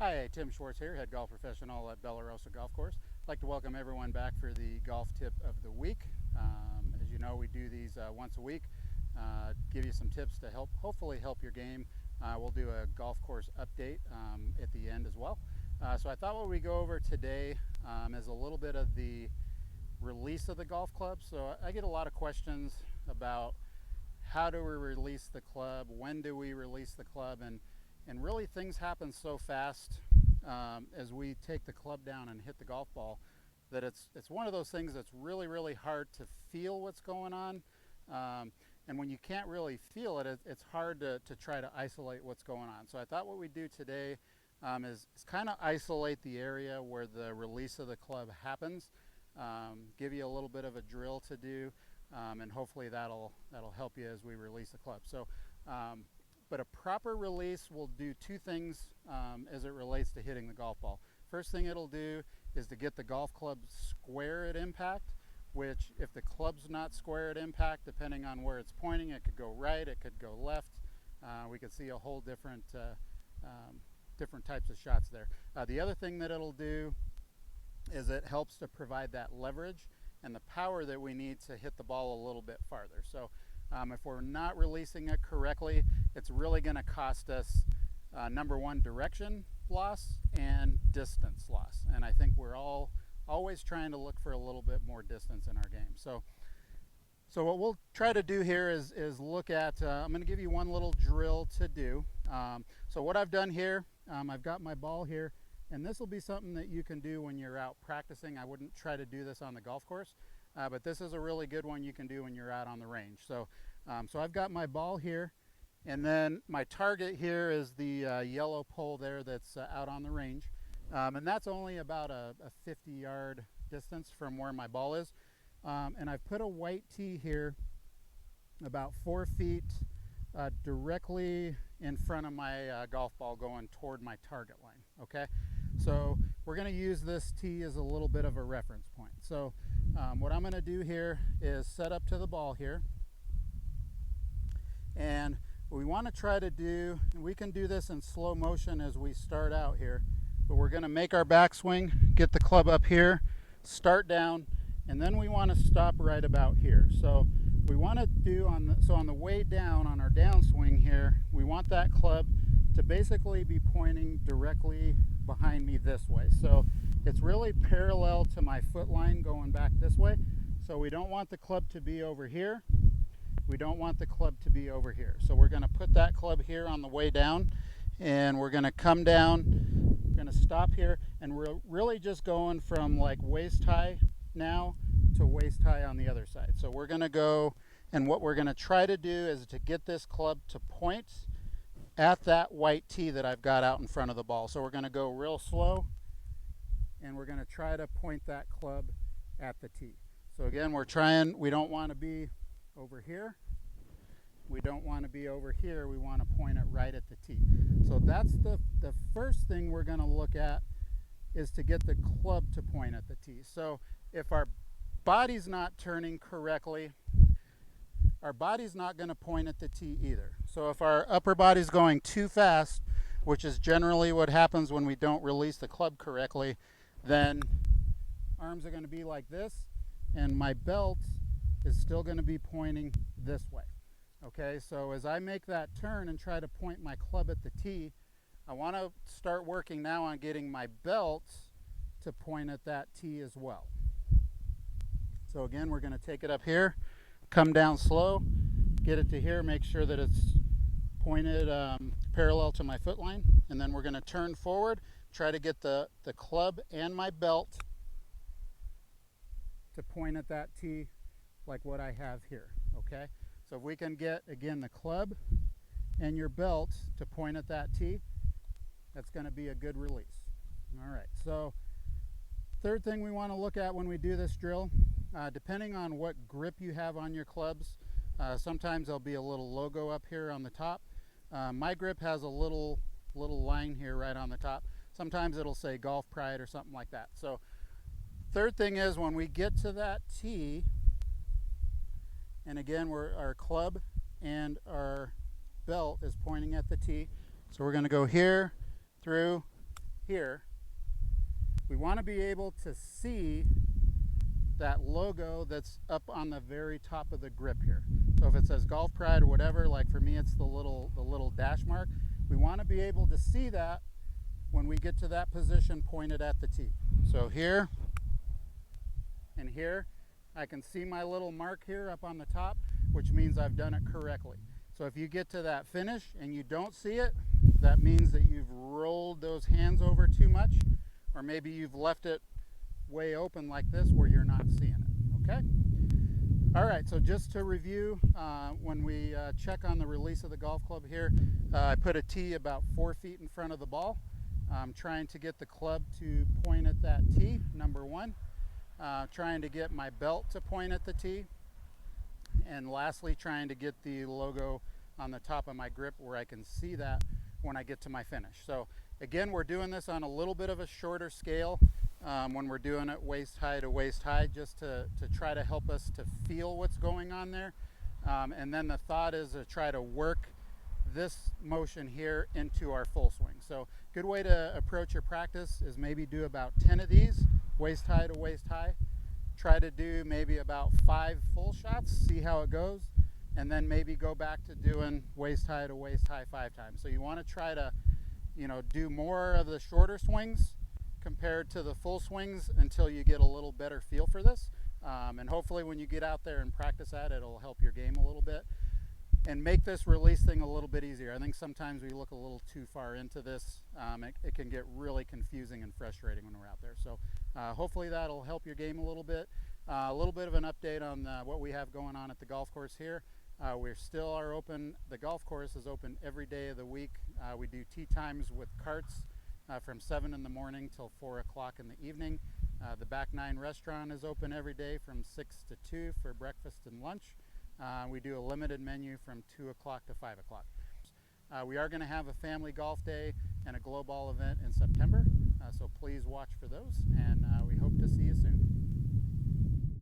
Hi, Tim Schwartz here, head golf professional at Rosa Golf Course. I'd like to welcome everyone back for the golf tip of the week. As you know, we do these once a week, give you some tips to hopefully help your game. We'll do a golf course update at the end as well. So I thought what we go over today is a little bit of the release of the golf club. So I get a lot of questions about how do we release the club, when do we release the club, and really things happen so fast as we take the club down and hit the golf ball that it's one of those things that's really hard to feel what's going on. And when you can't really feel it, it's hard to try to isolate what's going on. So I thought what we do today is kind of isolate the area where the release of the club happens, give you a little bit of a drill to do, and hopefully that'll help you as we release the club. So but a proper release will do two things as it relates to hitting the golf ball. First thing it'll do is to get the golf club square at impact, which if the club's not square at impact, depending on where it's pointing, it could go right, it could go left. We could see a whole different types of shots there. The other thing that it'll do is it helps to provide that leverage and the power that we need to hit the ball a little bit farther. So if we're not releasing it correctly, it's really going to cost us number one, direction loss and distance loss. And I think we're always trying to look for a little bit more distance in our game. So what we'll try to do here is look at, I'm going to give you one little drill to do. So what I've done here, I've got my ball here, and this will be something that you can do when you're out practicing. I wouldn't try to do this on the golf course. But this is a really good one you can do when you're out on the range. So I've got my ball here, and then my target here is the yellow pole there that's out on the range. And that's only about a 50-yard distance from where my ball is. And I've put a white tee here about 4 feet directly in front of my golf ball going toward my target line, okay? So we're going to use this tee as a little bit of a reference point. So what I'm going to do here is set up to the ball here, and we want to try to do, and we can do this in slow motion as we start out here, but we're going to make our backswing, get the club up here, start down, and then we want to stop right about here. So we want to do on the way down, on our downswing here, we want that club to basically be pointing directly behind me this way. So it's really parallel to my foot line going back this way. So we don't want the club to be over here. We don't want the club to be over here. So we're going to put that club here on the way down, and we're going to come down. We're going to stop here, and we're really just going from like waist high now to waist high on the other side. So we're going to go, and what we're going to try to do is to get this club to point at that white tee that I've got out in front of the ball. So we're going to go real slow, and we're going to try to point that club at the tee. So again, we don't want to be over here. We don't want to be over here. We want to point it right at the tee. So that's the first thing we're going to look at, is to get the club to point at the tee. So if our body's not turning correctly, our body's not going to point at the tee either. So if our upper body's going too fast, which is generally what happens when we don't release the club correctly, then arms are going to be like this, and my belt is still going to be pointing this way. Okay, so as I make that turn and try to point my club at the tee, I want to start working now on getting my belt to point at that tee as well. So again, we're going to take it up here, come down slow, get it to here, make sure that it's pointed parallel to my foot line, and then we're going to turn forward, try to get the club and my belt to point at that tee like what I have here, okay? So if we can get, again, the club and your belt to point at that tee, that's going to be a good release. All right, so third thing we want to look at when we do this drill, depending on what grip you have on your clubs, sometimes there'll be a little logo up here on the top. My grip has a little line here right on the top. Sometimes it'll say Golf Pride or something like that. So third thing is, when we get to that tee, and again, our club and our belt is pointing at the tee. So we're going to go here, through, here, we want to be able to see that logo that's up on the very top of the grip here. So if it says Golf Pride or whatever, like for me it's the little dash mark, we want to be able to see that when we get to that position pointed at the tee. So here and here, I can see my little mark here up on the top, which means I've done it correctly. So if you get to that finish and you don't see it, that means that you've rolled those hands over too much, or maybe you've left it way open like this where you're not seeing it, okay? All right, so just to review, when we check on the release of the golf club here, I put a tee about 4 feet in front of the ball. I'm trying to get the club to point at that tee, number one. Trying to get my belt to point at the tee. And lastly, trying to get the logo on the top of my grip where I can see that when I get to my finish. So again, we're doing this on a little bit of a shorter scale when we're doing it waist high to waist high, just to try to help us to feel what's going on there. And then the thought is to try to work this motion here into our full swing. So good way to approach your practice is maybe do about 10 of these, waist high to waist high. Try to do maybe about 5 full shots, see how it goes, and then maybe go back to doing waist high to waist high 5 times. So you want to try to, do more of the shorter swings compared to the full swings until you get a little better feel for this. And hopefully when you get out there and practice that, it'll help your game a little bit and make this release thing a little bit easier. I think sometimes we look a little too far into this. It can get really confusing and frustrating when we're out there. So hopefully that'll help your game a little bit. A little bit of an update on what we have going on at the golf course here. We still are open. The golf course is open every day of the week. We do tee times with carts from 7 in the morning till 4 o'clock in the evening. The Back 9 restaurant is open every day from 6 to 2 for breakfast and lunch. We do a limited menu from 2 o'clock to 5 o'clock. We are going to have a family golf day and a glow ball event in September, so please watch for those, and we hope to see you soon.